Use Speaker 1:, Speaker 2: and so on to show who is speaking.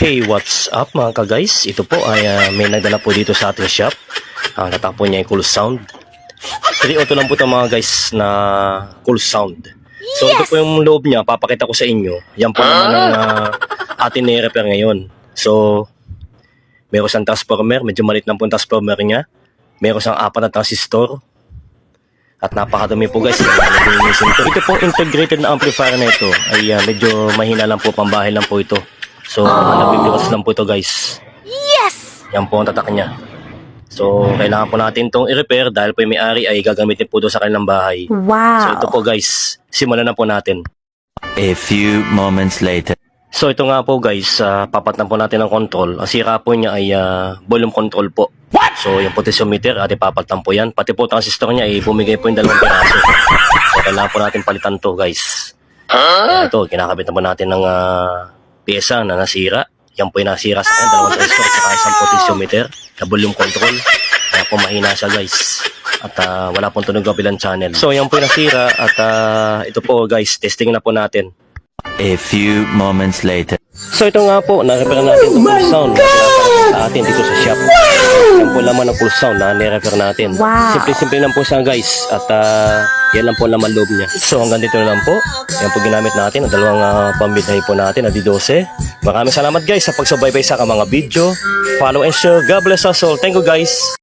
Speaker 1: Hey, what's up mga ka-guys? Ito po ay may nagdala po dito sa ating shop. Natapon niya yung cool sound. 3 auto lang po ito mga guys na cool sound. So ito po yung loob niya, papakita ko sa inyo. Yan po naman ang ating ni-repair ngayon. So, meron siyang transformer, medyo maliit lang po yung transformer niya. Meron siyang 4 na transistor. At napakadami po guys. Ito po integrated na amplifier na ito ay medyo mahina lang po, pambahay lang po ito. So, 150 watts lang po ito guys.
Speaker 2: Yes!
Speaker 1: Yan po ang tatak niya. So, kailangan po natin itong i-repair dahil po yung may-ari ay gagamitin po doon sa kanilang bahay.
Speaker 2: Wow!
Speaker 1: So, ito po guys, simulan na po natin.
Speaker 3: A few moments later.
Speaker 1: So, ito nga po guys, papatan po natin ang control. Ang sira po niya ay volume control po. So, yung potentiometer, papatan po yan. Pati po transistor niya ay bumigay po yung 2 piraso. So, kailangan po natin palitan to guys. Ito, kinakabit na po natin ng pyesa na nasira. Yan po yung nasira sa akin, 2 transistor at saka isang potentiometer na volume control. Kaya po mahina siya guys. At wala pong tunog kabilang channel. So, yan po yung nasira at ito po guys, testing na po natin.
Speaker 3: A few moments later.
Speaker 1: So ito nga po, na-repair natin itong full sound na sa atin dito sa shop. Yan po laman ng full sound na ni-repair natin.
Speaker 2: Wow.
Speaker 1: Simple-simple lang po siya guys. At yan lang po laman loob niya. So hanggang dito na lang po. Yan po ginamit natin. Ang 2 pambidhay po natin na D12. Maraming salamat guys sa pagsubaybay sa mga video. Follow and share. God bless us all. Thank you guys.